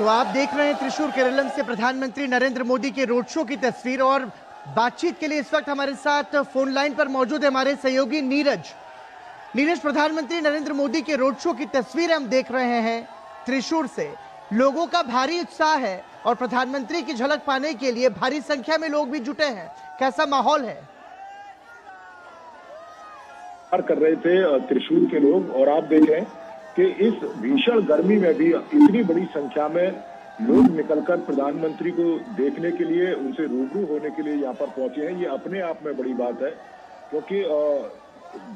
तो आप देख रहे हैं त्रिशूर केरलम से प्रधानमंत्री नरेंद्र मोदी के रोड शो की तस्वीर। और बातचीत के लिए इस वक्त हमारे साथ फोन लाइन पर मौजूद है हमारे सहयोगी नीरज। प्रधानमंत्री नरेंद्र मोदी के रोड शो की तस्वीर हम देख रहे हैं त्रिशूर से। लोगों का भारी उत्साह है और प्रधानमंत्री की झलक पाने के लिए भारी संख्या में लोग भी जुटे हैं। कैसा माहौल है? कर रहे थे त्रिशूर के लोग, और आप देख रहे हैं कि इस भीषण गर्मी में भी इतनी बड़ी संख्या में लोग निकलकर प्रधानमंत्री को देखने के लिए, उनसे रूबरू होने के लिए यहाँ पर पहुंचे हैं। ये अपने आप में बड़ी बात है, क्योंकि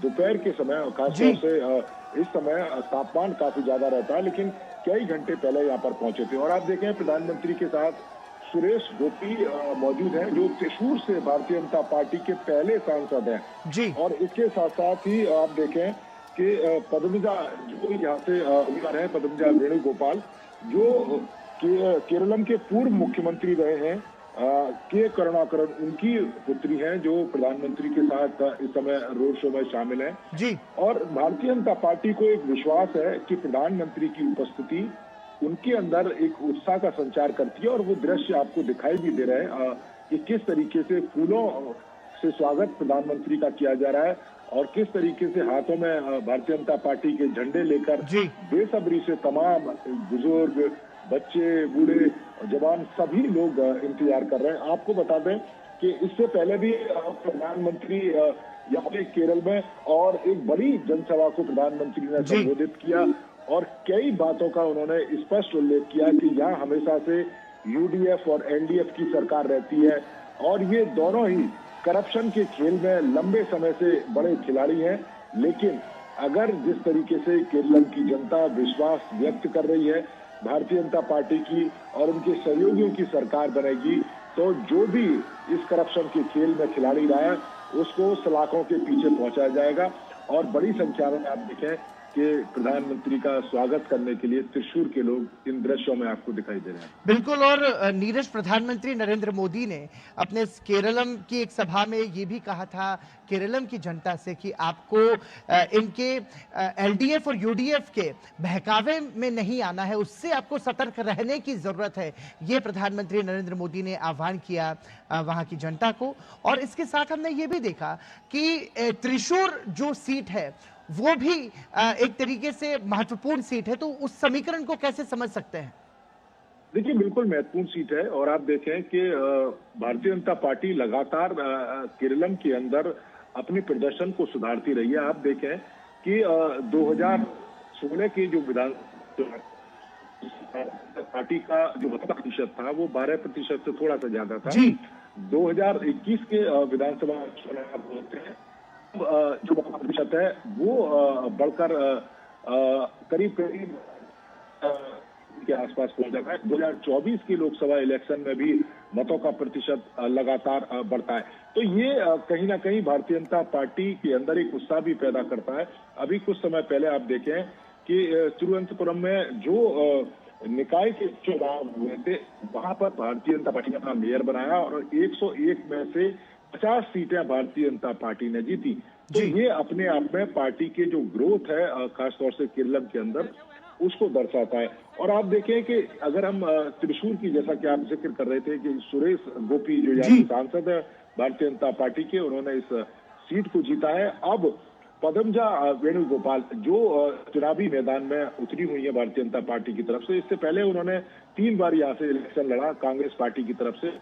दोपहर के समय, खासतौर से इस समय तापमान काफी ज्यादा रहता है, लेकिन कई घंटे पहले यहाँ पर पहुंचे थे। और आप देखें, प्रधानमंत्री के साथ सुरेश गोपी मौजूद हैं, जो त्रिशूर से भारतीय जनता पार्टी के पहले सांसद हैं जी। और इसके साथ साथ ही आप देखें कि पद्मजा, जो यहाँ से उम्मीदवार है, पद्मजा वेणुगोपाल, जो केरलम के पूर्व मुख्यमंत्री रहे हैं, के करुणाकरन, उनकी पुत्री हैं, जो प्रधानमंत्री के साथ इस समय रोड शो में शामिल हैं जी। और भारतीय जनता पार्टी को एक विश्वास है कि प्रधानमंत्री की उपस्थिति उनके अंदर एक उत्साह का संचार करती है। और वो दृश्य आपको दिखाई भी दे रहे हैं कि किस तरीके से फूलों से स्वागत प्रधानमंत्री का किया जा रहा है, और किस तरीके से हाथों में भारतीय जनता पार्टी के झंडे लेकर बेसब्री से तमाम बुजुर्ग, बच्चे, बूढ़े, जवान सभी लोग इंतजार कर रहे हैं। आपको बता दें कि इससे पहले भी प्रधानमंत्री यहाँ पे केरल में और एक बड़ी जनसभा को प्रधानमंत्री ने संबोधित किया, और कई बातों का उन्होंने स्पष्ट उल्लेख किया कि यहाँ हमेशा से यूडीएफ और एलडीएफ की सरकार रहती है, और ये दोनों ही करप्शन के खेल में लंबे समय से बड़े खिलाड़ी हैं। लेकिन अगर जिस तरीके से केरल की जनता विश्वास व्यक्त कर रही है भारतीय जनता पार्टी की और उनके सहयोगियों की सरकार बनेगी, तो जो भी इस करप्शन के खेल में खिलाड़ी रहा है उसको सलाखों के पीछे पहुंचाया जाएगा। और बड़ी संख्या में आप देखें कि प्रधानमंत्री का स्वागत करने के लिए त्रिशूर के लोग इन दृश्यों में आपको दिखाई दे रहे हैं। बिल्कुल। और नीरज, प्रधानमंत्री नरेंद्र मोदी ने अपने केरलम की एक सभा में ये भी कहा था केरलम की जनता से कि आपको इनके एलडीएफ और यूडीएफ के बहकावे में नहीं आना है, उससे आपको सतर्क रहने की जरूरत है। ये प्रधानमंत्री नरेंद्र मोदी ने आह्वान किया वहां की जनता को। और इसके साथ हमने ये भी देखा कि त्रिशूर जो सीट है वो भी एक तरीके से महत्वपूर्ण सीट है, तो उस समीकरण को कैसे समझ सकते हैं? देखिए, बिल्कुल महत्वपूर्ण सीट है। और आप देखें कि भारतीय जनता पार्टी लगातार केरलम के अंदर अपने प्रदर्शन को सुधारती रही है। आप देखें कि 2016 के जो विधान पार्टी का जो प्रतिशत था वो 12% से थोड़ा सा ज्यादा था। 2021 के विधानसभा चुनाव होते हैं, जो प्रतिशत है वो बढ़कर करीब के आसपास पहुंच जाता है। 2024 की लोकसभा इलेक्शन में भी मतों का प्रतिशत लगातार बढ़ता है। तो ये कहीं ना कहीं भारतीय जनता पार्टी के अंदर एक उत्साह भी पैदा करता है। अभी कुछ समय पहले आप देखें कि तिरुवनंतपुरम में जो निकाय के चुनाव हुए थे, वहां पर भारतीय जनता पार्टी ने अपना मेयर बनाया और 101 में से 50 सीटें भारतीय जनता पार्टी ने जीती। तो ये अपने आप में पार्टी के जो ग्रोथ है खासतौर से केरलम के अंदर, उसको दर्शाता है। और आप देखें कि अगर हम त्रिशूर की, जैसा कि आप जिक्र कर रहे थे कि सुरेश गोपी जो यहाँ के सांसद है भारतीय जनता पार्टी के, उन्होंने इस सीट को जीता है। अब पद्मजा वेणुगोपाल जो चुनावी मैदान में उतरी हुई है भारतीय जनता पार्टी की तरफ से, इससे पहले उन्होंने 3 बार यहाँ से इलेक्शन लड़ा कांग्रेस पार्टी की तरफ से,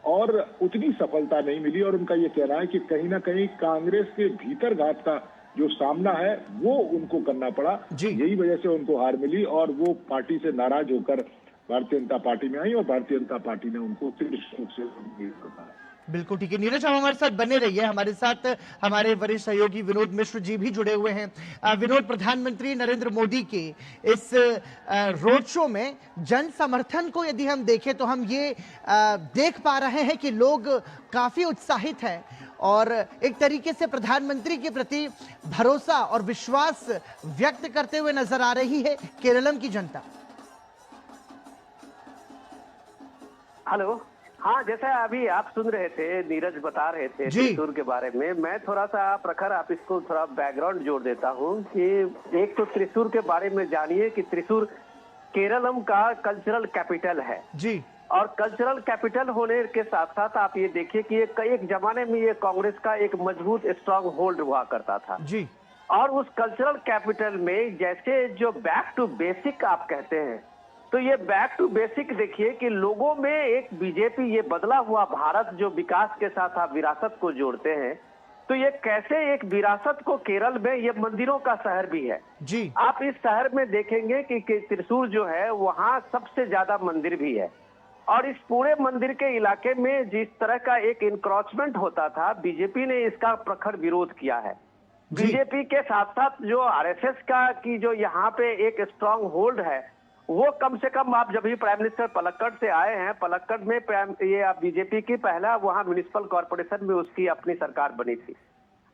और उतनी सफलता नहीं मिली। और उनका ये कहना है कि कहीं ना कहीं कांग्रेस के भीतर घात का जो सामना है वो उनको करना पड़ा, यही वजह से उनको हार मिली, और वो पार्टी से नाराज होकर भारतीय जनता पार्टी में आई, और भारतीय जनता पार्टी ने उनको त्रिशूर से बताया। बिल्कुल ठीक है नीरज, हम हमारे साथ बने रहिए। हमारे साथ हमारे वरिष्ठ सहयोगी विनोद मिश्र जी भी जुड़े हुए हैं। विनोद, प्रधानमंत्री नरेंद्र मोदी के इस रोड शो में जन समर्थन को यदि हम देखें तो हम ये देख पा रहे हैं कि लोग काफी उत्साहित हैं और एक तरीके से प्रधानमंत्री के प्रति भरोसा और विश्वास व्यक्त करते हुए नजर आ रही है केरलम की जनता। हेलो, हाँ, जैसा अभी आप सुन रहे थे, नीरज बता रहे थे त्रिशूर के बारे में, मैं थोड़ा सा प्रखर आप इसको थोड़ा बैकग्राउंड जोड़ देता हूँ कि एक तो त्रिशूर के बारे में जानिए कि त्रिशूर केरलम का कल्चरल कैपिटल है जी और कल्चरल कैपिटल होने के साथ साथ आप ये देखिए कि एक जमाने में ये कांग्रेस का एक मजबूत स्ट्रांग होल्ड हुआ करता था जी और उस कल्चरल कैपिटल में जैसे जो बैक टू बेसिक आप कहते हैं, तो ये बैक टू बेसिक देखिए कि लोगों में एक बीजेपी, ये बदला हुआ भारत जो विकास के साथ आप विरासत को जोड़ते हैं, तो ये कैसे एक विरासत को केरल में, ये मंदिरों का शहर भी है जी। आप इस शहर में देखेंगे कि त्रिशूर जो है वहाँ सबसे ज्यादा मंदिर भी है और इस पूरे मंदिर के इलाके में जिस तरह का एक इंक्रोचमेंट होता था, बीजेपी ने इसका प्रखर विरोध किया है। बीजेपी के साथ साथ जो आरएसएस का की जो यहाँ पे एक स्ट्रांग होल्ड है, वो कम से कम आप जब भी प्राइम मिनिस्टर पलक्कड़ से आए हैं, पलक्कड़ में ये बीजेपी की पहला वहाँ म्युनिसिपल कॉर्पोरेशन में उसकी अपनी सरकार बनी थी।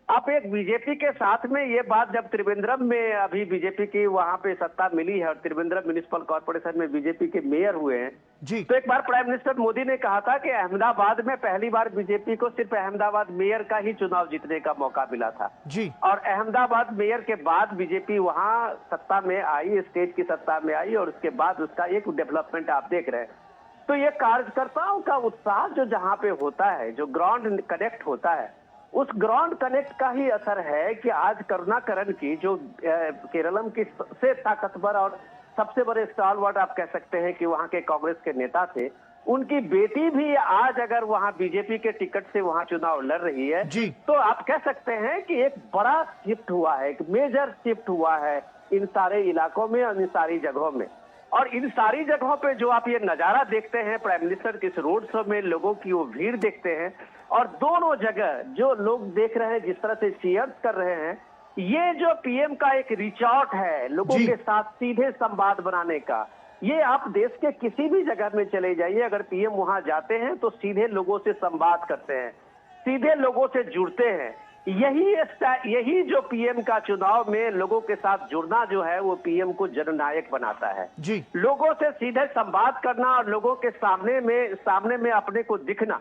आप एक बीजेपी के साथ में ये बात जब त्रिवेंद्रम में अभी बीजेपी की वहां पे सत्ता मिली है और त्रिवेंद्रम म्युनिसिपल कॉर्पोरेशन में बीजेपी के मेयर हुए हैं जी। तो एक बार प्राइम मिनिस्टर मोदी ने कहा था कि अहमदाबाद में पहली बार बीजेपी को सिर्फ अहमदाबाद मेयर का ही चुनाव जीतने का मौका मिला था जी। और अहमदाबाद मेयर के बाद बीजेपी वहां सत्ता में आई, स्टेट की सत्ता में आई और उसके बाद उसका एक डेवलपमेंट आप देख रहे हैं। तो ये कार्यकर्ताओं का उत्साह जो जहाँ पे होता है, जो ग्राउंड कनेक्ट होता है, उस ग्राउंड कनेक्ट का ही असर है कि आज करुणाकरन की जो केरलम की सबसे ताकतवर और सबसे बड़े स्टालवर्ट आप कह सकते हैं कि वहां के कांग्रेस के नेता थे, उनकी बेटी भी आज अगर वहां बीजेपी के टिकट से वहां चुनाव लड़ रही है जी। तो आप कह सकते हैं कि एक बड़ा शिफ्ट हुआ है, एक मेजर शिफ्ट हुआ है इन सारे इलाकों में और इन सारी जगहों में। और इन सारी जगहों पे जो आप ये नजारा देखते हैं प्राइम मिनिस्टर के इस रोड शो में, लोगों की वो भीड़ देखते हैं और दोनों जगह जो लोग देख रहे हैं, जिस तरह से चीयर्स कर रहे हैं, ये जो पीएम का एक रीच आउट है लोगों के साथ सीधे संवाद बनाने का, ये आप देश के किसी भी जगह में चले जाइए, अगर पीएम वहां जाते हैं तो सीधे लोगों से संवाद करते हैं, सीधे लोगों से जुड़ते हैं। यही जो पीएम का चुनाव में लोगों के साथ जुड़ना जो है वो पीएम को जननायक बनाता है जी। लोगों से सीधे संवाद करना और लोगों के सामने में अपने को दिखना,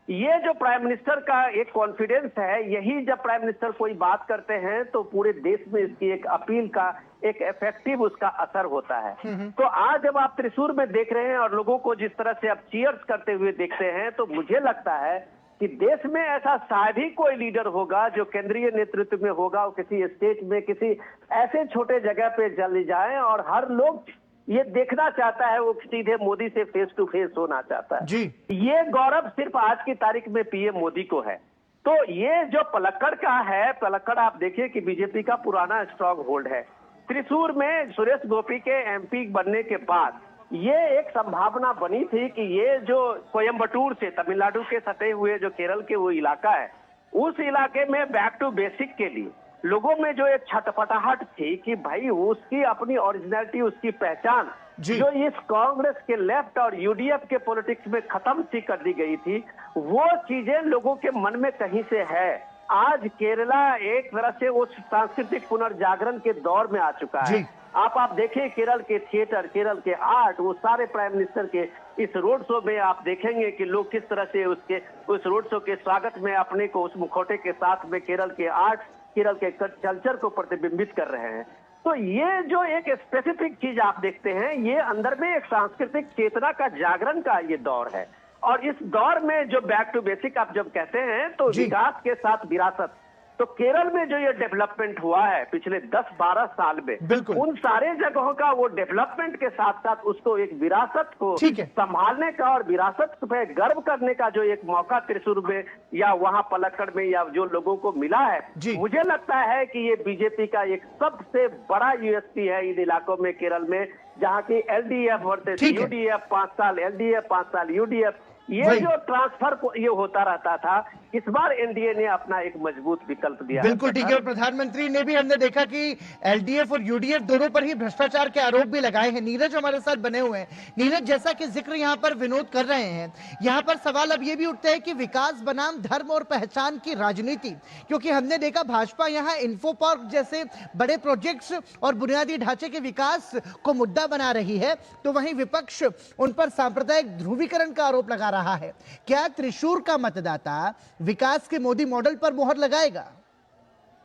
ये जो प्राइम मिनिस्टर का एक कॉन्फिडेंस है, यही जब प्राइम मिनिस्टर कोई बात करते हैं तो पूरे देश में इसकी एक अपील का एक इफेक्टिव उसका असर होता है। तो आज जब आप त्रिशूर में देख रहे हैं और लोगों को जिस तरह से आप चीयर्स करते हुए देखते हैं, तो मुझे लगता है कि देश में ऐसा शायद ही कोई लीडर होगा जो केंद्रीय नेतृत्व में होगा, वो किसी स्टेट में किसी ऐसे छोटे जगह पे चले जाए और हर लोग ये देखना चाहता है, वो सीधे मोदी से फेस टू फेस होना चाहता है जी। ये गौरव सिर्फ आज की तारीख में पीएम मोदी को है। तो ये जो पलक्कड़ का है, पलक्कड़ आप देखिए कि बीजेपी का पुराना स्ट्रांग होल्ड है। त्रिशूर में सुरेश गोपी के एमपी बनने के बाद ये एक संभावना बनी थी कि ये जो कोयम्बटूर से तमिलनाडु के सटे हुए जो केरल के वो इलाका है, उस इलाके में बैक टू बेसिक के लिए लोगों में जो एक छटपटाहट थी कि भाई उसकी अपनी ओरिजिनलिटी, उसकी पहचान जो इस कांग्रेस के लेफ्ट और यूडीएफ के पॉलिटिक्स में खत्म सी कर दी गई थी, वो चीजें लोगों के मन में कहीं से है। आज केरला एक तरह से उस सांस्कृतिक पुनर्जागरण के दौर में आ चुका है। आप देखिए केरल के थिएटर, केरल के आर्ट, वो सारे प्राइम मिनिस्टर के इस रोड शो में आप देखेंगे कि लोग किस तरह से उस रोड शो के स्वागत में अपने को उस मुखौटे के साथ में केरल के आर्ट, केरल के कल्चर को प्रतिबिंबित कर रहे हैं। तो ये जो एक स्पेसिफिक चीज आप देखते हैं, ये अंदर में एक सांस्कृतिक चेतना का जागरण का ये दौर है। और इस दौर में जो बैक टू बेसिक आप जब कहते हैं तो विकास के साथ विरासत, तो केरल में जो ये डेवलपमेंट हुआ है पिछले 10-12 साल में, उन सारे जगहों का वो डेवलपमेंट के साथ साथ उसको एक विरासत को संभालने का और विरासत पे गर्व करने का जो एक मौका त्रिशूर में या वहां पलक्कड़ में या जो लोगों को मिला है, मुझे लगता है कि ये बीजेपी का एक सबसे बड़ा यूएसपी है इन इलाकों में, केरल में, जहाँ की एलडीएफ वर्सेस यूडीएफ 5 साल एलडीएफ 5 साल यूडीएफ, ये जो ट्रांसफर ये होता रहता था, इस बार एनडीए ने अपना एक मजबूत विकल्प दिया। बिल्कुल ठीक है। प्रधानमंत्री ने भी, हमने देखा कि एलडीएफ और यूडीएफ दोनों पर ही भ्रष्टाचार के आरोप भी लगाए हैं। नीरज हमारे साथ बने हुए हैं। नीरज, जैसा कि जिक्र यहाँ पर विनोद कर रहे हैं, यहाँ पर सवाल अब ये भी उठता है कि विकास बनाम धर्म और पहचान की राजनीति, क्योंकि हमने देखा भाजपा यहाँ इन्फो पार्क जैसे बड़े प्रोजेक्ट्स और बुनियादी ढांचे के विकास को मुद्दा बना रही है, तो वहीं विपक्ष उन पर सांप्रदायिक ध्रुवीकरण का आरोप लगा रहा है। क्या त्रिशूर का मतदाता विकास के मोदी मॉडल पर मोहर लगाएगा?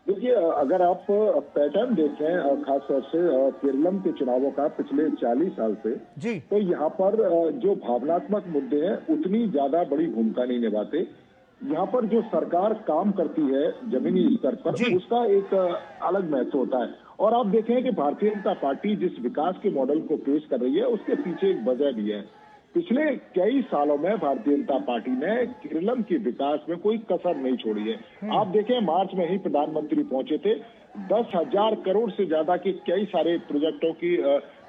देखिए, अगर आप पैटर्न देखें खासतौर से केरलम के चुनावों का पिछले 40 साल से, जी तो यहाँ पर जो भावनात्मक मुद्दे हैं उतनी ज्यादा बड़ी भूमिका नहीं निभाते। यहाँ पर जो सरकार काम करती है जमीनी स्तर पर, जी उसका एक अलग महत्व होता है। और आप देखें कि भारतीय जनता पार्टी जिस विकास के मॉडल को पेश कर रही है उसके पीछे एक वजह भी है। पिछले कई सालों में भारतीय जनता पार्टी ने केरलम के विकास में कोई कसर नहीं छोड़ी है। आप देखें, मार्च में ही प्रधानमंत्री पहुंचे थे, 10,000 करोड़ से ज्यादा के कई सारे प्रोजेक्टों की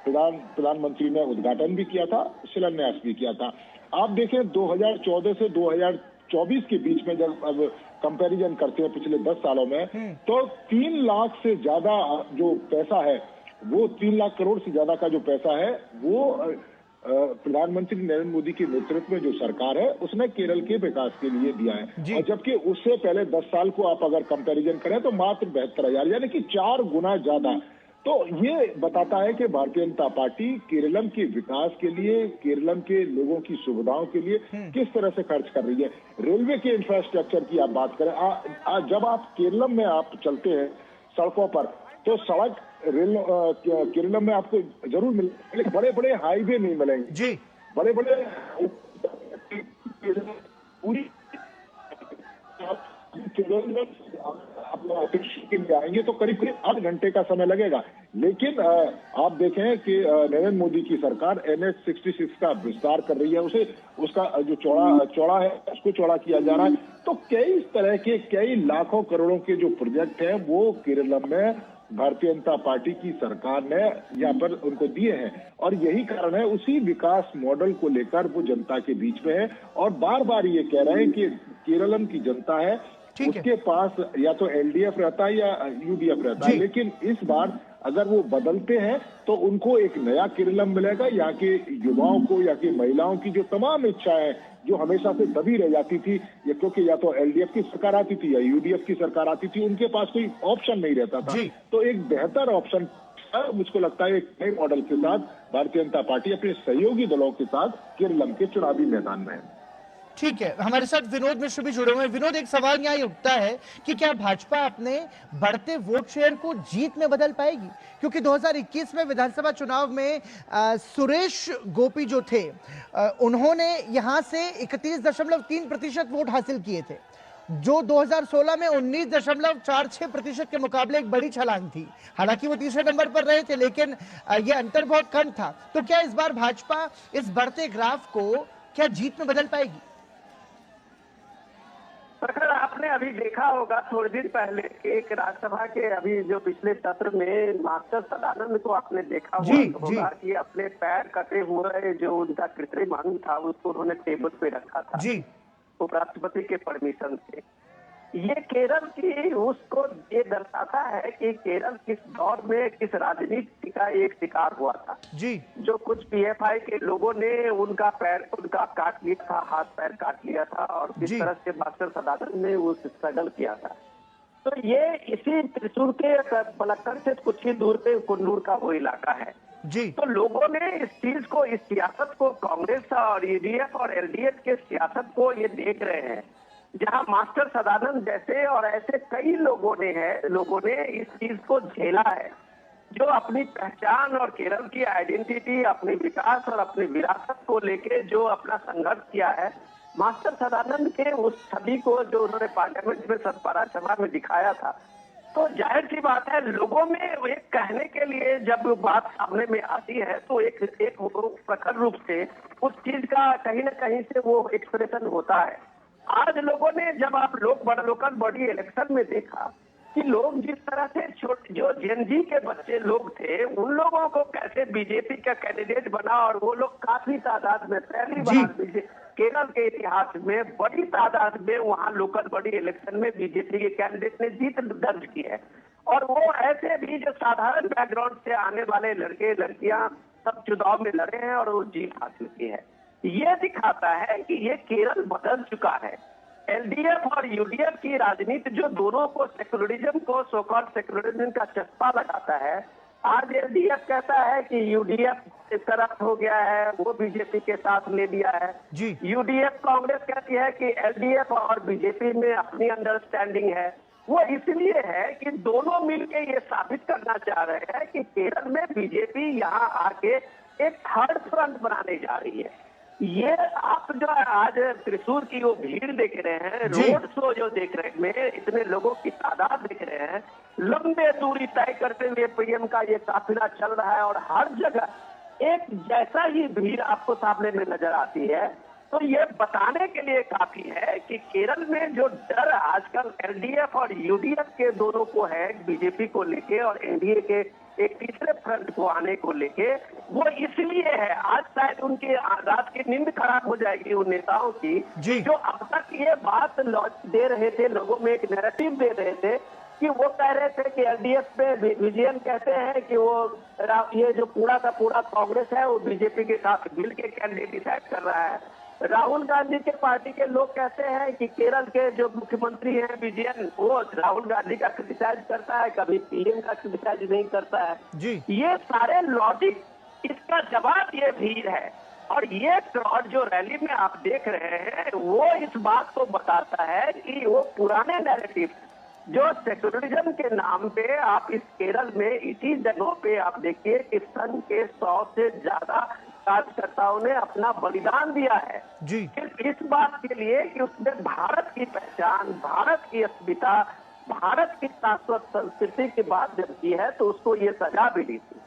प्रधानमंत्री ने उद्घाटन भी किया था, शिलान्यास भी किया था। आप देखें 2014 से 2024 के बीच में जब अब कंपैरिजन करते हैं पिछले 10 सालों में, तो 3 लाख से ज्यादा जो पैसा है, वो 3 लाख करोड़ से ज्यादा का जो पैसा है वो प्रधानमंत्री नरेंद्र मोदी के नेतृत्व में जो सरकार है उसने केरल के विकास के लिए दिया है। और जबकि उससे पहले 10 साल को आप अगर कंपैरिजन करें तो मात्र 72,000, यानी कि 4 गुना ज्यादा। तो ये बताता है कि भारतीय जनता पार्टी केरलम के विकास के लिए, केरलम के लोगों की सुविधाओं के लिए किस तरह से खर्च कर रही है। रेलवे के इंफ्रास्ट्रक्चर की आप बात करें, जब आप केरलम में आप चलते हैं सड़कों पर, तो सड़क केरलम में आपको जरूर मिलेंगे, लेकिन बड़े बड़े हाईवे नहीं मिलेंगे जी बड़े बड़े पूरी के लिए आएंगे तो करीब करीब 8 घंटे का समय लगेगा। लेकिन आप देखें कि नरेंद्र मोदी की सरकार NH-66 का विस्तार कर रही है, उसका जो चौड़ा है उसको चौड़ा किया जा रहा है। तो कई तरह के कई लाखों करोड़ों के जो प्रोजेक्ट हैं वो केरलम में भारतीय जनता पार्टी की सरकार ने यहाँ पर उनको दिए हैं। और यही कारण है, उसी विकास मॉडल को लेकर वो जनता के बीच में है और बार बार ये कह रहे हैं कि केरलम की जनता है उसके पास या तो LDF रहता है या UDF रहता है, लेकिन इस बार अगर वो बदलते हैं तो उनको एक नया केरलम मिलेगा। यहाँ के युवाओं को, यहाँ की महिलाओं की जो तमाम इच्छाएं जो हमेशा से दबी रह जाती थी, ये क्योंकि या तो LDF की सरकार आती थी या UDF की सरकार आती थी, उनके पास कोई ऑप्शन नहीं रहता था। तो एक बेहतर ऑप्शन मुझको लगता है एक नए मॉडल के साथ भारतीय जनता पार्टी अपने सहयोगी दलों के साथ केरलम के चुनावी मैदान में है। ठीक है, हमारे साथ विनोद मिश्र भी जुड़े हुए हैं। विनोद, एक सवाल यहाँ उठता है कि क्या भाजपा अपने बढ़ते वोट शेयर को जीत में बदल पाएगी? क्योंकि 2021 में विधानसभा चुनाव में सुरेश गोपी जो थे, उन्होंने यहां से 31.3% वोट हासिल किए थे, जो 2016 में 19.46% के मुकाबले एक बड़ी छलांग थी। हालांकि वो तीसरे नंबर पर रहे थे, लेकिन ये अंतर बहुत कम था। तो क्या इस बार भाजपा इस बढ़ते ग्राफ को क्या जीत में बदल पाएगी? अगर आपने अभी देखा होगा थोड़े दिन पहले एक राज्यसभा के अभी जो पिछले सत्र में मास्टर सदानंद को आपने देखा होगा कि अपने पैर कटे हुए जो उनका कृत्रिम अंग था उसको उन्होंने टेबल पे रखा था उपराष्ट्रपति के परमिशन से। ये केरल की उसको ये दर्शाता है कि केरल किस दौर में किस राजनीति का एक शिकार हुआ था जो कुछ PFI के लोगों ने उनका काट लिया था, हाथ पैर काट लिया था, और किस तरह से मास्टर सदानंद ने वो स्ट्रगल किया था। तो ये इसी त्रिशूर के पलक्कड़ से कुछ ही दूर पे कुन्नूर का वो इलाका है। तो लोगों ने इस चीज को, इस सियासत को, कांग्रेस और EDF और LDF के सियासत को ये देख रहे हैं, जहां मास्टर सदानंद जैसे और ऐसे कई लोगों ने इस चीज को झेला है, जो अपनी पहचान और केरल की आइडेंटिटी, अपने विकास और अपनी विरासत को लेके जो अपना संघर्ष किया है। मास्टर सदानंद के उस छवि को जो उन्होंने पार्लियामेंट में सतपारा सभा में दिखाया था, तो जाहिर सी बात है लोगों में एक कहने के लिए जब बात सामने में आती है तो एक प्रखर रूप से उस चीज का कहीं ना कहीं से वो एक्सप्रेशन होता है। आज लोगों ने, जब आप लोकल बॉडी इलेक्शन में देखा कि लोग जिस तरह से जो जेनजी के बच्चे लोग थे, उन लोगों को कैसे बीजेपी का कैंडिडेट बना, और वो लोग काफी तादाद में पहली बार केरल के इतिहास में बड़ी तादाद में वहां लोकल बॉडी इलेक्शन में बीजेपी के कैंडिडेट ने जीत दर्ज की है। और वो ऐसे भी जो साधारण बैकग्राउंड से आने वाले लड़के लड़कियां सब चुनाव में लड़े हैं और वो जीत हासिल की है। ये दिखाता है कि ये केरल बदल चुका है। LDF और UDF की राजनीति जो दोनों को सेक्युलरिज्म को, सो कॉल्ड सेक्युलरिज्म का चस्पा लगाता है, आज LDF कहता है कि UDF इस तरफ हो गया है, वो बीजेपी के साथ ले लिया है। UDF कांग्रेस कहती है कि LDF और बीजेपी में अपनी अंडरस्टैंडिंग है। वो इसलिए है कि दोनों मिलके ये साबित करना चाह रहे हैं कि केरल में बीजेपी यहाँ आके एक थर्ड फ्रंट बनाने जा रही है। ये आप जो आज त्रिशूर की वो भीड़ देख रहे हैं, रोड शो जो देख रहे हैं, इतने लोगों की तादाद देख रहे हैं, लंबे दूरी तय करते हुए पीएम का ये काफिला चल रहा है और हर जगह एक जैसा ही भीड़ आपको सामने में नजर आती है। तो ये बताने के लिए काफी है कि केरल में जो डर आजकल एलडीएफ और यूडीएफ के दोनों को है, बीजेपी को लेके और एनडीए के एक तीसरे फ्रंट को आने को लेके, वो इसलिए है। आज शायद उनके रात की नींद खराब हो जाएगी उन नेताओं की, जो अब तक ये बात दे रहे थे, लोगों में एक नैरेटिव दे रहे थे कि वो कह रहे थे कि एलडीएफ पे विजयन कहते हैं कि वो ये जो पूरा का पूरा कांग्रेस है वो बीजेपी के साथ मिल के कैंडिडेट डिसाइड कर रहा है। राहुल गांधी के पार्टी के लोग कहते हैं कि केरल के जो मुख्यमंत्री हैं विजयन, वो राहुल गांधी का क्रिटिसाइज करता है, कभी पीएम का क्रिटिसाइज नहीं करता है जी। ये सारे लॉजिक, इसका जवाब ये भीड़ है। और ये क्राउड जो रैली में आप देख रहे हैं वो इस बात को बताता है कि वो पुराने नैरेटिव जो सेक्युलरिज्म के नाम पे आप इस केरल में इसी जगहों पे आप देखिए कि संघ के 100 से ज्यादा कार्यकर्ताओं ने अपना बलिदान दिया है जी, सिर्फ इस बात के लिए कि उसमें भारत की पहचान, भारत की अस्मिता, भारत की शाश्वत संस्कृति की बात जब की है तो उसको ये सजा भी दी थी।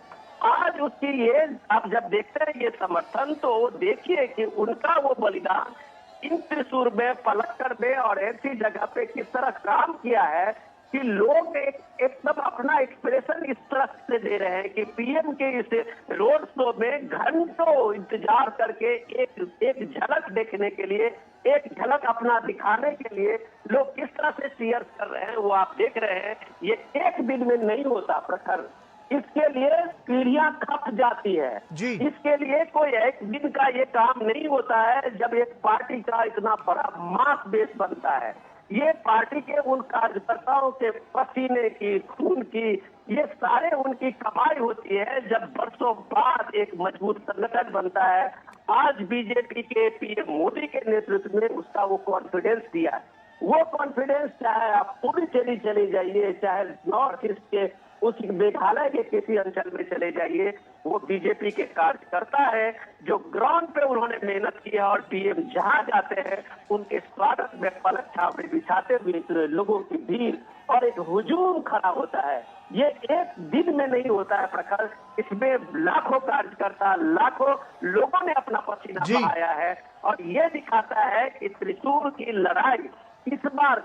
आज उसकी ये आप जब देखते हैं ये समर्थन, तो देखिए कि उनका वो बलिदान इन त्रिशूर में, पलक्कड़ में और ऐसी जगह पे किस तरह काम किया है कि लोग एकदम अपना एक्सप्रेशन इस तरह से दे रहे हैं कि पीएम के इस रोड शो में घंटों इंतजार करके एक झलक देखने के लिए, एक झलक अपना दिखाने के लिए लोग किस तरह से चीयर्स कर रहे हैं वो आप देख रहे हैं। ये एक दिन में नहीं होता प्रखर, इसके लिए पीढ़ियां खप जाती है जी। इसके लिए कोई एक दिन का ये काम नहीं होता है जब एक पार्टी का इतना बड़ा मास बेस बनता है। ये पार्टी के उन कार्यकर्ताओं के पसीने की, खून की, ये सारे उनकी कमाई होती है जब बरसों बाद एक मजबूत संगठन बनता है। आज बीजेपी के पीएम मोदी के नेतृत्व में उसका वो कॉन्फिडेंस दिया है। वो कॉन्फिडेंस चाहे आप पूरी चली जाइए, चाहे नॉर्थ ईस्ट के उस मेघालय के किसी अंचल में चले जाइए, वो बीजेपी के कार्यकर्ता है जो ग्राउंड पे उन्होंने मेहनत की है और पीएम जहां जाते हैं उनके स्वागत में पलक छावनी बिछाते हुए लोगों की भीड़ और एक हुजूम खड़ा होता है। ये एक दिन में नहीं होता है प्रखर, इसमें लाखों कार्यकर्ता, लाखों लोगों ने अपना पसीना बहाया है और ये दिखाता है कि त्रिशूर की लड़ाई इस बार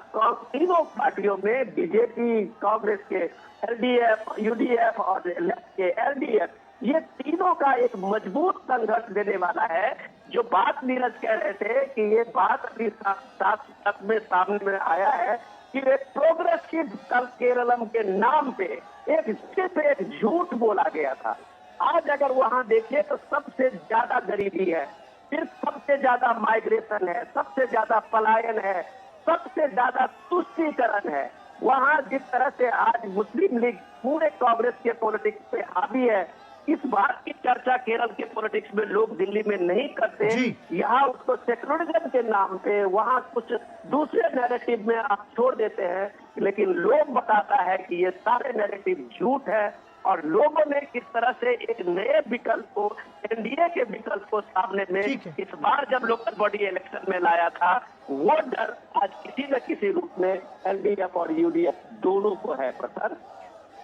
तीनों पार्टियों में, बीजेपी, कांग्रेस के एलडीएफ, यूडीएफ और लेफ्ट के एलडीएफ, ये तीनों का एक मजबूत संघर्ष देने वाला है। जो बात नीरज कह रहे थे कि ये बात अभी साथ में सामने में आया है कि एक प्रोग्रेसिव केरलम के नाम पे सिर्फ एक झूठ बोला गया था। आज अगर वहां देखिए तो सबसे ज्यादा गरीबी है, सिर्फ सबसे ज्यादा माइग्रेशन है, सबसे ज्यादा पलायन है, सबसे ज्यादा तुष्टीकरण है। वहां जिस तरह से आज मुस्लिम लीग पूरे कांग्रेस के पॉलिटिक्स पे हावी है, इस बात की चर्चा केरल के पॉलिटिक्स में लोग दिल्ली में नहीं करते। यहाँ उसको सेक्युलरिज्म के नाम पे वहाँ कुछ दूसरे नैरेटिव में आप छोड़ देते हैं, लेकिन लोग बताता है कि ये सारे नैरेटिव झूठ है और लोगों ने किस तरह से एक नए विकल्प को, एनडीए के विकल्प को सामने में इस बार जब लोकल बॉडी इलेक्शन में लाया था, वो डर आज किसी न किसी रूप में एलडीएफ और यूडीएफ दोनों को है प्रखर।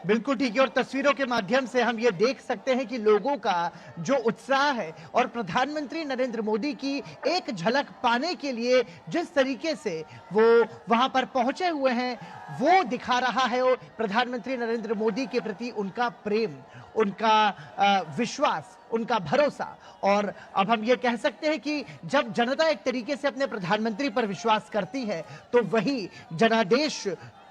बिल्कुल ठीक है, और तस्वीरों के माध्यम से हम ये देख सकते हैं कि लोगों का जो उत्साह है और प्रधानमंत्री नरेंद्र मोदी की एक झलक पाने के लिए जिस तरीके से वो वहां पर पहुंचे हुए हैं, वो दिखा रहा है और प्रधानमंत्री नरेंद्र मोदी के प्रति उनका प्रेम, उनका विश्वास, उनका भरोसा। और अब हम ये कह सकते हैं कि जब जनता एक तरीके से अपने प्रधानमंत्री पर विश्वास करती है तो वही जनादेश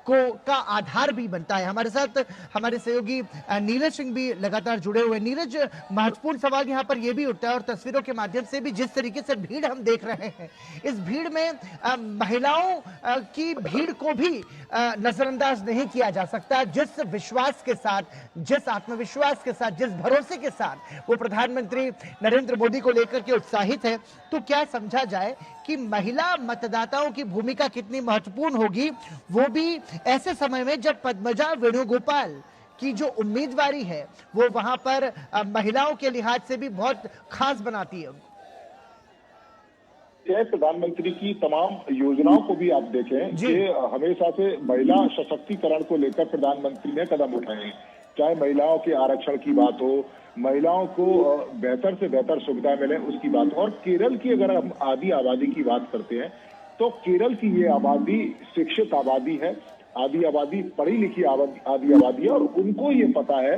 का आधार भी बनता है। हमारे साथ हमारे सहयोगी नीरज सिंह भी लगातार जुड़े हुए। नीरज, महत्वपूर्ण सवाल यहाँ पर यह भी उठता है और तस्वीरों के माध्यम से भी जिस तरीके से भीड़ हम देख रहे हैं, इस भीड़ में महिलाओं की भीड़ को भी नजरअंदाज नहीं किया जा सकता। जिस विश्वास के साथ, जिस आत्मविश्वास के साथ, जिस भरोसे के साथ वो प्रधानमंत्री नरेंद्र मोदी को लेकर के उत्साहित है, तो क्या समझा जाए कि महिला मतदाताओं की भूमिका कितनी महत्वपूर्ण होगी, वो भी ऐसे समय में जब पद्मजा वेणुगोपाल की जो उम्मीदवारी है वो वहां पर महिलाओं के लिहाज से भी बहुत खास बनाती है। प्रधानमंत्री की तमाम योजनाओं को भी आप देखें कि हमेशा से महिला सशक्तिकरण को लेकर प्रधानमंत्री ने कदम उठाए हैं। चाहे महिलाओं के आरक्षण की बात हो, महिलाओं को बेहतर से बेहतर सुविधा मिले उसकी बात हो। और केरल की अगर हम आधी आबादी की बात करते हैं तो केरल की ये आबादी शिक्षित आबादी है, आधी आबादी पढ़ी लिखी आधी आबादी है, और उनको ये पता है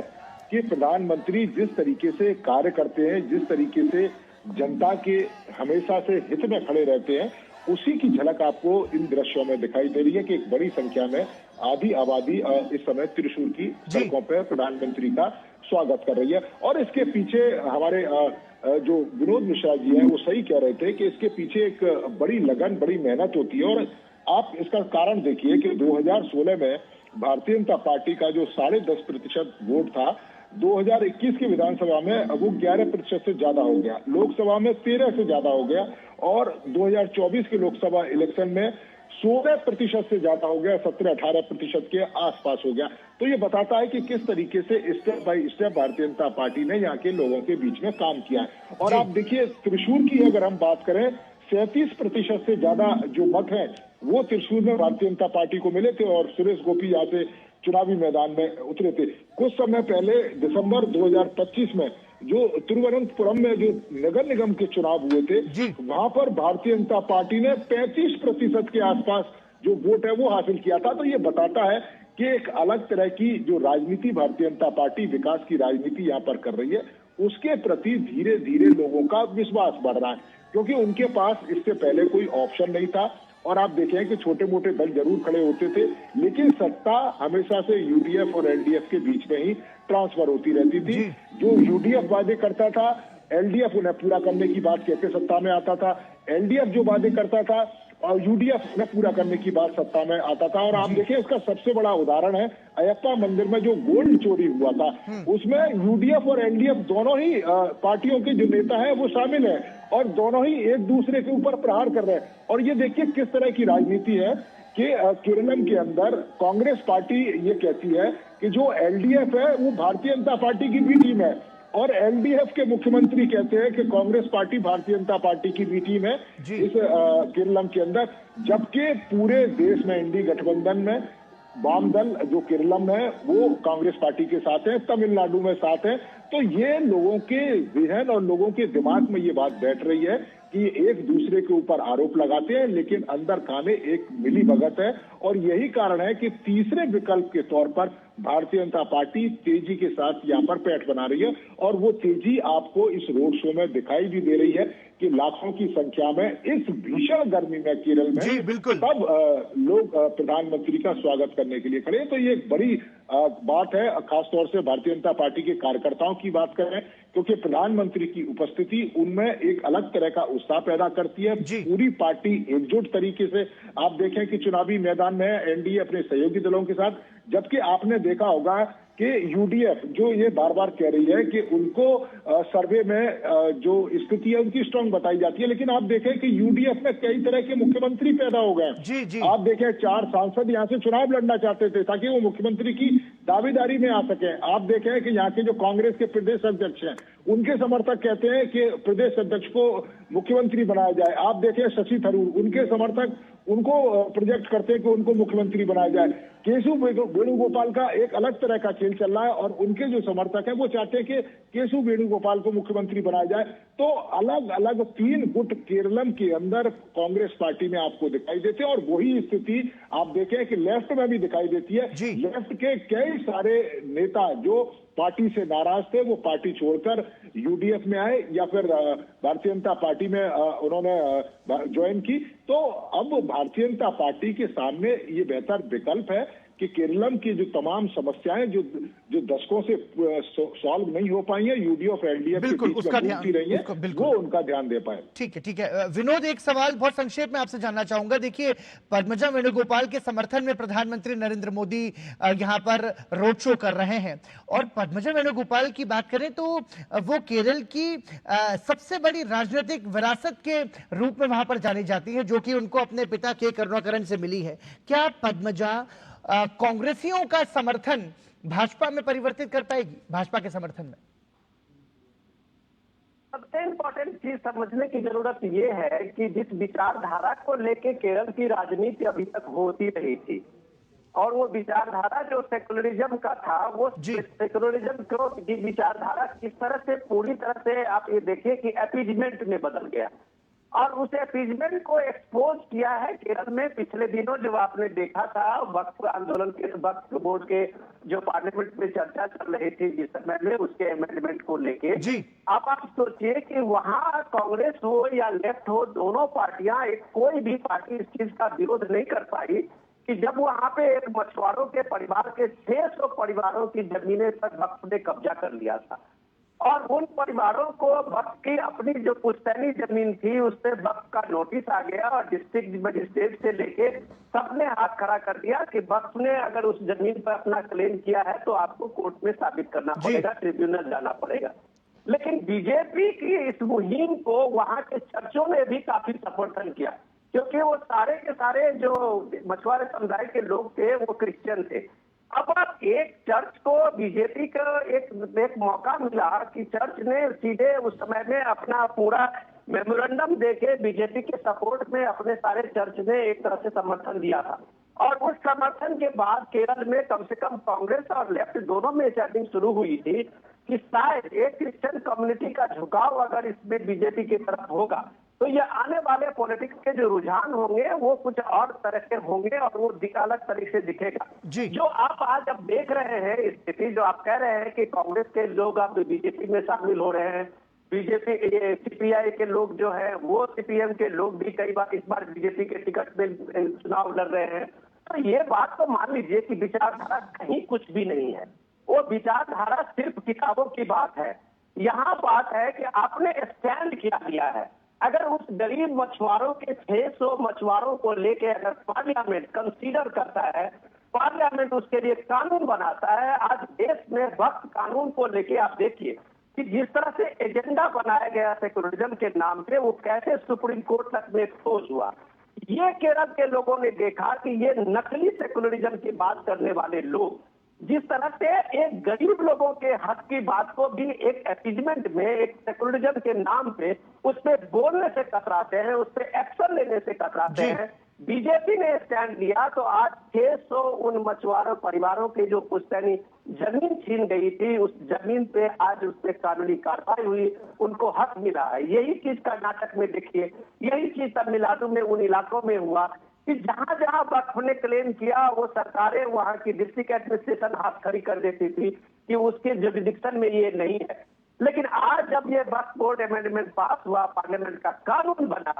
कि प्रधानमंत्री जिस तरीके से कार्य करते हैं, जिस तरीके से जनता के हमेशा से हित में खड़े रहते हैं, उसी की झलक आपको इन दृश्यों में दिखाई दे रही है कि एक बड़ी संख्या में आधी आबादी इस समय त्रिशूर की सड़कों पर प्रधानमंत्री का स्वागत कर रही है। और इसके पीछे हमारे जो विनोद मिश्रा जी हैं वो सही कह रहे थे कि इसके पीछे एक बड़ी लगन, बड़ी मेहनत होती है। और आप इसका कारण देखिए कि 2016 में भारतीय जनता पार्टी का जो 10.5% वोट था, 2021 की विधानसभा में वो 11% से ज्यादा हो गया, लोकसभा में 13 से ज्यादा हो गया, और 2024 के लोकसभा इलेक्शन में 16% से ज्यादा हो गया, 17-18% के आसपास हो गया। तो ये बताता है कि किस तरीके से step by step Bharatiya Janata party ने यहाँ के लोगों के बीच में काम किया है। और आप देखिए त्रिशूर की अगर हम बात करें, 37% से ज्यादा जो मत है वो त्रिशूर में भारतीय जनता पार्टी को मिले थे, और सुरेश गोपी यहाँ से चुनावी मैदान में उतरे थे। कुछ समय पहले दिसंबर 2025 में जो तिरुवनंतपुरम में जो नगर निगम के चुनाव हुए थे, वहां पर भारतीय जनता पार्टी ने 35% के आसपास जो वोट है वो हासिल किया था। तो ये बताता है कि एक अलग तरह की जो राजनीति भारतीय जनता पार्टी विकास की राजनीति यहाँ पर कर रही है, उसके प्रति धीरे धीरे लोगों का विश्वास बढ़ रहा है, क्योंकि उनके पास इससे पहले कोई ऑप्शन नहीं था। और आप देखें कि छोटे मोटे दल जरूर खड़े होते थे, लेकिन सत्ता हमेशा से यूडीएफ और एलडीएफ के बीच में ही ट्रांसफर होती रहती थी। जो यूडीएफ वादे करता था, एलडीएफ उन्हें पूरा करने की बात कहते सत्ता में आता था, एलडीएफ जो वादे करता था और यूडीएफ में पूरा करने की बात सत्ता में आता था। और आप देखिए इसका सबसे बड़ा उदाहरण है अयप्पा मंदिर में जो गोल्ड चोरी हुआ था, उसमें यूडीएफ और एलडीएफ दोनों ही पार्टियों के जो नेता हैं वो शामिल हैं, और दोनों ही एक दूसरे के ऊपर प्रहार कर रहे हैं। और ये देखिए किस तरह की राजनीति है कि केरलम के अंदर कांग्रेस पार्टी ये कहती है कि जो एलडीएफ है वो भारतीय जनता पार्टी की बी टीम है, और एलडीएफ के मुख्यमंत्री कहते हैं कि कांग्रेस पार्टी भारतीय जनता पार्टी की बी टीम है इस केरलम के अंदर। जबकि पूरे देश में इंडी गठबंधन में वाम दल जो केरलम है वो कांग्रेस पार्टी के साथ है, तमिलनाडु में साथ है। तो ये लोगों के जहन और लोगों के दिमाग में ये बात बैठ रही है कि एक दूसरे के ऊपर आरोप लगाते हैं, लेकिन अंदर खाने एक मिली भगत है। और यही कारण है कि तीसरे विकल्प के तौर पर भारतीय जनता पार्टी तेजी के साथ यहाँ पर पैठ बना रही है, और वो तेजी आपको इस रोड शो में दिखाई भी दे रही है कि लाखों की संख्या में इस भीषण गर्मी में केरल में सब लोग प्रधानमंत्री का स्वागत करने के लिए खड़े हैं। तो ये एक बड़ी बात है, खासतौर से भारतीय जनता पार्टी के कार्यकर्ताओं की बात करें, क्योंकि प्रधानमंत्री की उपस्थिति उनमें एक अलग तरह का उत्साह पैदा करती है। पूरी पार्टी एकजुट तरीके से आप देखें कि चुनावी मैदान में एनडीए अपने सहयोगी दलों के साथ, जबकि आपने देखा होगा कि यूडीएफ जो ये बार बार कह रही है कि उनको सर्वे में जो स्थिति है उनकी स्ट्रांग बताई जाती है, लेकिन आप देखें कि यूडीएफ में कई तरह के मुख्यमंत्री पैदा हो गए। आप देखें 4 सांसद यहाँ से चुनाव लड़ना चाहते थे ताकि वो मुख्यमंत्री की दावेदारी में आ सके। आप देखें कि यहाँ के जो कांग्रेस के प्रदेश अध्यक्ष हैं उनके समर्थक कहते हैं कि प्रदेश अध्यक्ष को मुख्यमंत्री बनाया जाए। आप देखें शशि थरूर, उनके समर्थक उनको प्रोजेक्ट करते हैं कि उनको मुख्यमंत्री बनाया जाए। केशव वेणुगोपाल का एक अलग तरह का खेल चल रहा है, और उनके जो समर्थक हैं वो चाहते हैं कि केशव वेणुगोपाल को मुख्यमंत्री बनाया जाए। तो अलग अलग 3 गुट केरलम के अंदर कांग्रेस पार्टी में आपको दिखाई देते हैं, और वही स्थिति आप देखें कि लेफ्ट में भी दिखाई देती है। लेफ्ट के कई सारे नेता जो पार्टी से नाराज थे वो पार्टी छोड़कर यूडीएफ में आए या फिर भारतीय जनता पार्टी में उन्होंने ज्वाइन की। तो अब भारतीय जनता पार्टी के सामने ये बेहतर विकल्प है कि केरलम की जो तमाम समस्याएं जो जो दशकों से सॉल्व नहीं हो पाई है, यूडीएफ और एलडीएफ के बिल्कुल, बीच उसका में घूमती रही है, बिल्कुल। वो उनका ध्यान दे पाए। ठीक है, ठीक है। विनोद, एक सवाल बहुत संक्षेप में आपसे जानना चाहूंगा। देखिए, पद्मजा वेणुगोपाल के समर्थन में प्रधानमंत्री नरेंद्र मोदी यहां पर रोड शो कर रहे हैं, और पद्मजा वेणुगोपाल की बात करें तो वो केरल की सबसे बड़ी राजनीतिक विरासत के रूप में वहां पर जानी जाती है, जो कि उनको अपने पिता के करुणाकरण से मिली है। क्या पद्मजा कांग्रेसियों का समर्थन भाजपा में परिवर्तित कर पाएगी, भाजपा के समर्थन में? सबसे इम्पोर्टेंट चीज समझने की जरूरत ये है कि जिस विचारधारा को लेके केरल की राजनीति अभी तक होती रही थी, और वो विचारधारा जो सेकुलरिज्म का था, वो सेकुलरिज्म को की विचारधारा किस तरह से पूरी तरह से आप ये देखिए कि अपीजमेंट में बदल गया, और उस अपीजमेंट को एक्सपोज किया है केरल में। पिछले दिनों जो आपने देखा था वक्फ आंदोलन के, वक्फ बोर्ड के जो पार्लियामेंट में चर्चा चल रही थी जिस समय में, उसके अमेंडमेंट को लेके, अब आप सोचिए कि वहां कांग्रेस हो या लेफ्ट हो, दोनों पार्टियां, एक कोई भी पार्टी इस चीज का विरोध नहीं कर पाई कि जब वहां पे एक मछुआरों के परिवार के 600 परिवारों की जमीनें पर वक्फ ने कब्जा कर लिया था, और उन परिवारों को वक्फ की अपनी जो पुश्तैनी जमीन थी उस पर वक्फ का नोटिस आ गया, और डिस्ट्रिक्ट मजिस्ट्रेट से लेके सबने हाथ खड़ा कर दिया कि वक्फ ने अगर उस जमीन पर अपना क्लेम किया है तो आपको कोर्ट में साबित करना पड़ेगा, ट्रिब्यूनल जाना पड़ेगा। लेकिन बीजेपी की इस मुहिम को वहां के चर्चों ने भी काफी समर्थन किया, क्योंकि वो सारे के सारे जो मछुआरे समुदाय के लोग थे वो क्रिश्चियन थे। अब आप एक चर्च को, बीजेपी का एक मौका मिला कि चर्च ने सीधे उस समय में अपना पूरा मेमोरेंडम देके बीजेपी के सपोर्ट में अपने सारे चर्च ने एक तरह से समर्थन दिया था, और उस समर्थन के बाद केरल में कम से कम कांग्रेस और लेफ्ट दोनों में चैटिंग शुरू हुई थी कि शायद एक क्रिश्चियन कम्युनिटी का झुकाव अगर इसमें बीजेपी की तरफ होगा तो ये आने वाले पॉलिटिक्स के जो रुझान होंगे वो कुछ और तरह के होंगे, और वो अलग तरीके से दिखेगा। जो आप आज अब देख रहे हैं स्थिति, जो आप कह रहे हैं कि कांग्रेस के लोग अब बीजेपी में शामिल हो रहे हैं, बीजेपी सीपीआई के लोग जो है वो सीपीएम के लोग भी कई बार इस बार बीजेपी के टिकट में चुनाव लड़ रहे हैं, तो ये बात तो मान लीजिए कि विचारधारा कहीं कुछ भी नहीं है। वो विचारधारा सिर्फ किताबों की बात है। यहाँ बात है कि आपने स्टैंड क्या लिया है। अगर उस गरीब मछुआरों के 600 मछुआरों को लेके अगर पार्लियामेंट कंसीडर करता है, पार्लियामेंट उसके लिए कानून बनाता है, आज देश में वक्फ कानून को लेके आप देखिए कि जिस तरह से एजेंडा बनाया गया सेकुलरिज्म के नाम पे, वो कैसे सुप्रीम कोर्ट तक में एक्सपोज हुआ। ये केरल के लोगों ने देखा कि ये नकली सेकुलरिज्म की बात करने वाले लोग जिस तरह से एक गरीब लोगों के हक की बात को भी एक अपीजमेंट में, एक सेकुलरिज्म के नाम पे उस पे बोलने से कतराते हैं, उस पे एक्शन लेने से कतराते हैं। बीजेपी ने स्टैंड लिया तो आज 600 उन मछुआरों परिवारों की जो पुश्तैनी जमीन छीन गई थी, उस जमीन पे आज उस पे कानूनी कार्रवाई हुई, उनको हक मिला है। यही चीज कर्नाटक में देखिए, यही चीज तमिलनाडु में उन इलाकों में हुआ कि जहां जहां वक्फ ने क्लेम किया वो सरकारें, वहां की डिस्ट्रिक्ट एडमिनिस्ट्रेशन हाथ खड़ी कर देती थी कि उसके जुरिडिक्शन में ये नहीं है। लेकिन आज जब ये वक्फ बोर्ड अमेंडमेंट पास हुआ, पार्लियामेंट का कानून बना,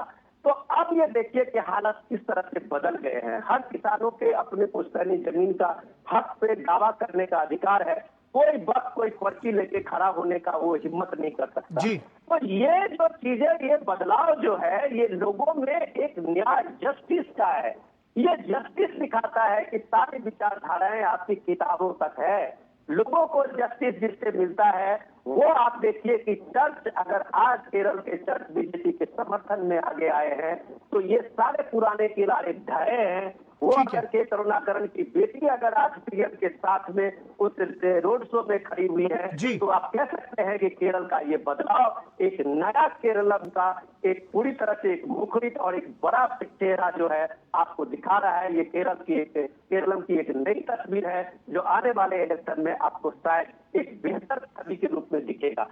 तो अब ये देखिए कि हालात किस तरह से बदल गए हैं। हर किसानों के अपने पुश्तैनी जमीन का हक पे दावा करने का अधिकार है। कोई वक्त कोई पर्ची लेके खड़ा होने का वो हिम्मत नहीं कर सकता। तो ये जो चीजें, ये बदलाव जो है, ये लोगों में एक न्याय, जस्टिस का है। ये जस्टिस दिखाता है कि सारी विचारधाराएं आपकी किताबों तक है। लोगों को जस्टिस जिससे मिलता है वो आप देखिए कि चर्च, अगर आज केरल के चर्च बीजेपी के समर्थन में आगे आए हैं तो ये सारे पुराने किनारे ढहे हैं। वो अगर के करुणाकरण की बेटी अगर आज पीएम के साथ में उस रोड शो में खड़ी हुई है तो आप कह सकते हैं कि केरल का ये बदलाव एक नया केरलम का एक पूरी तरह से एक मुखरित और एक बड़ा चेहरा जो है आपको दिखा रहा है। ये केरलम की एक नई तस्वीर है जो आने वाले इलेक्शन में आपको शायद एक बेहतर छवि के रूप में दिखेगा।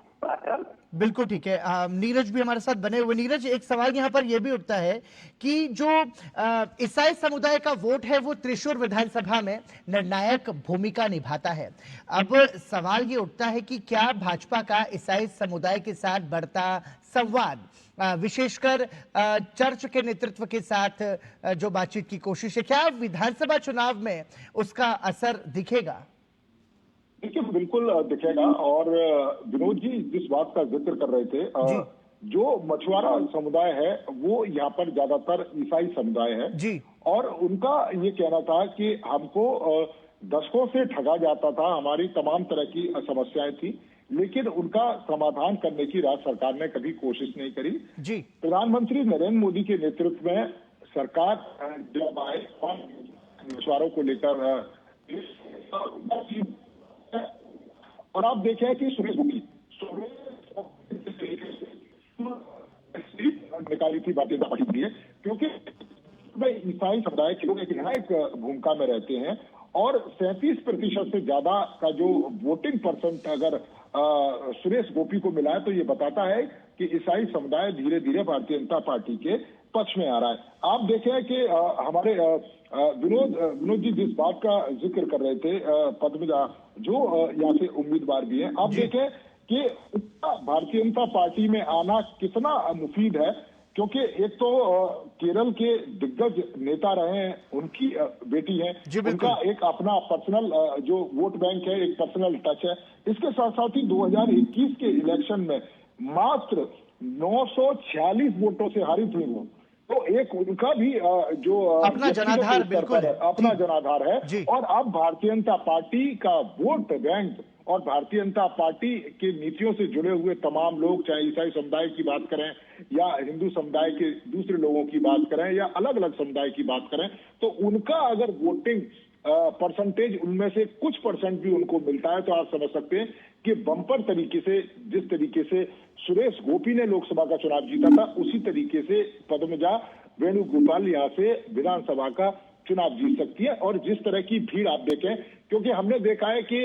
बिल्कुल ठीक है। नीरज भी हमारे साथ बने हुए। नीरज, एक सवाल यहाँ पर यह भी उठता है कि जो ईसाई समुदाय का वोट है वो त्रिशूर विधानसभा में निर्णायक भूमिका निभाता है। अब सवाल ये उठता है कि क्या भाजपा का ईसाई समुदाय के साथ बढ़ता संवाद, विशेषकर चर्च के नेतृत्व के साथ जो बातचीत की कोशिश है, क्या विधानसभा चुनाव में उसका असर दिखेगा? देखिए, बिल्कुल दिखेगा। और विनोद जी जिस बात का जिक्र कर रहे थे, जो मछुआरा समुदाय है वो यहाँ पर ज्यादातर ईसाई समुदाय है जी। और उनका ये कहना था कि हमको दशकों से ठगा जाता था, हमारी तमाम तरह की समस्याएं थी, लेकिन उनका समाधान करने की राज्य सरकार ने कभी कोशिश नहीं करी जी। प्रधानमंत्री नरेंद्र मोदी के नेतृत्व में सरकार जब आए और मछुआरों को लेकर और आप देखें कि सुरेश गोपी निकाली थी भारतीय जनता पार्टी के लिए, क्योंकि ईसाई समुदाय के लोग एक निर्णायक भूमिका में रहते हैं और 37% से ज्यादा का जो वोटिंग परसेंट अगर सुरेश गोपी को मिला है तो ये बताता है कि ईसाई समुदाय धीरे धीरे भारतीय जनता पार्टी के पक्ष में आ रहा है। आप देखें कि हमारे विनोद जी जिस बात का जिक्र कर रहे थे, पद्मजा जो यहाँ से उम्मीदवार भी हैं, आप देखें कि भारतीय जनता पार्टी में आना कितना मुफीद है, क्योंकि एक तो केरल के दिग्गज नेता रहे हैं, उनकी बेटी है, उनका एक अपना पर्सनल जो वोट बैंक है, एक पर्सनल टच है। इसके साथ साथ ही 2021 के इलेक्शन में मात्र 946 वोटों से हारित हुई वो, तो एक उनका भी जो अपना जनाधार बिल्कुल अपना जनाधार है। और अब भारतीय जनता पार्टी का वोट बैंक और भारतीय जनता पार्टी की नीतियों से जुड़े हुए तमाम लोग, चाहे ईसाई समुदाय की बात करें या हिंदू समुदाय के दूसरे लोगों की बात करें या अलग अलग समुदाय की बात करें, तो उनका अगर वोटिंग परसेंटेज उनमें से कुछ परसेंट भी उनको मिलता है तो आप समझ सकते हैं कि बम्पर तरीके से, जिस तरीके से सुरेश गोपी ने लोकसभा का चुनाव जीता था, उसी तरीके से पद्मजा वेणुगोपाल यहाँ से विधानसभा का चुनाव जीत सकती है। और जिस तरह की भीड़ आप देखें, क्योंकि हमने देखा है कि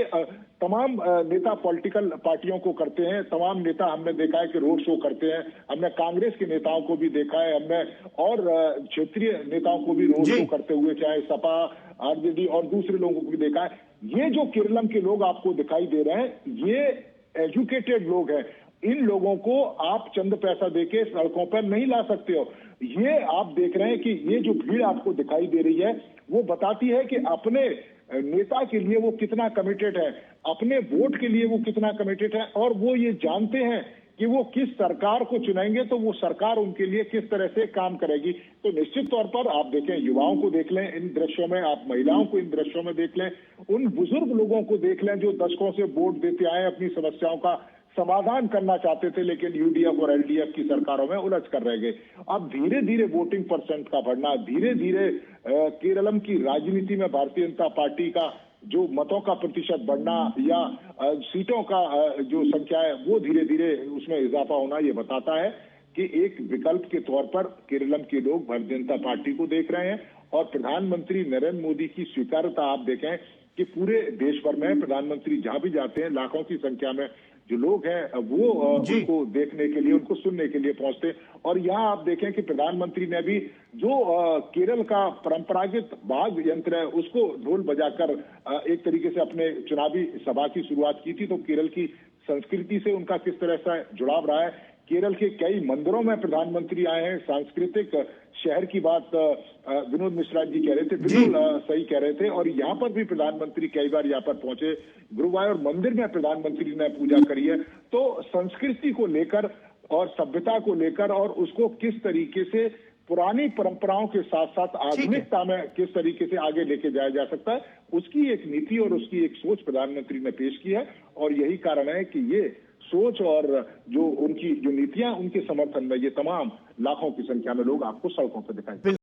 तमाम नेता पॉलिटिकल पार्टियों को करते हैं, तमाम नेता हमने देखा है कि रोड शो करते हैं, हमने कांग्रेस के नेताओं को भी देखा है, हमने और क्षेत्रीय नेताओं को भी रोड शो करते हुए, चाहे सपा, आरजेडी और दूसरे लोगों को भी देखा है। ये जो केरलम के लोग आपको दिखाई दे रहे हैं, ये एजुकेटेड लोग हैं। इन लोगों को आप चंद पैसा देके सड़कों पर नहीं ला सकते हो। ये आप देख रहे हैं कि ये जो भीड़ आपको दिखाई दे रही है वो बताती है कि अपने नेता के लिए वो कितना कमिटेड है, अपने वोट के लिए वो कितना कमिटेड है, और वो ये जानते हैं कि वो किस सरकार को चुनेंगे तो वो सरकार उनके लिए किस तरह से काम करेगी। तो निश्चित तौर पर आप देखें, युवाओं को देख लें इन दृश्यों में, आप महिलाओं को इन दृश्यों में देख लें, उन बुजुर्ग लोगों को देख लें जो दशकों से वोट देते आए, अपनी समस्याओं का समाधान करना चाहते थे, लेकिन यूडीएफ और एलडीएफ की सरकारों में उलझ कर रह गए। अब धीरे धीरे वोटिंग परसेंट का बढ़ना, धीरे धीरे केरलम की राजनीति में भारतीय जनता पार्टी का जो मतों का प्रतिशत बढ़ना या सीटों का जो संख्या है वो धीरे धीरे उसमें इजाफा होना, ये बताता है कि एक विकल्प के तौर पर केरलम के लोग भारतीय जनता पार्टी को देख रहे हैं। और प्रधानमंत्री नरेंद्र मोदी की स्वीकार्यता आप देखें कि पूरे देश भर में प्रधानमंत्री जहां भी जाते हैं लाखों की संख्या में जो लोग हैं वो उनको देखने के लिए, उनको सुनने के लिए पहुंचते। और यहाँ आप देखें कि प्रधानमंत्री ने भी जो केरल का परंपरागत वाद्य यंत्र है उसको ढोल बजाकर एक तरीके से अपने चुनावी सभा की शुरुआत की थी। तो केरल की संस्कृति से उनका किस तरह से जुड़ाव रहा है। केरल के कई मंदिरों में प्रधानमंत्री आए हैं, सांस्कृतिक शहर की बात विनोद मिश्रा जी कह रहे थे, बिल्कुल सही कह रहे थे। और यहाँ पर भी प्रधानमंत्री कई बार यहाँ पर पहुंचे, गुरुवायूर मंदिर में प्रधानमंत्री ने पूजा करी है। तो संस्कृति को लेकर और सभ्यता को लेकर और उसको किस तरीके से पुरानी परंपराओं के साथ साथ आधुनिकता में किस तरीके से आगे लेके जाया जा सकता है, उसकी एक नीति और उसकी एक सोच प्रधानमंत्री ने पेश की है। और यही कारण है कि ये सोच और जो उनकी जो नीतियां, उनके समर्थन में ये तमाम लाखों की संख्या में लोग आपको सड़कों पर दिखाई।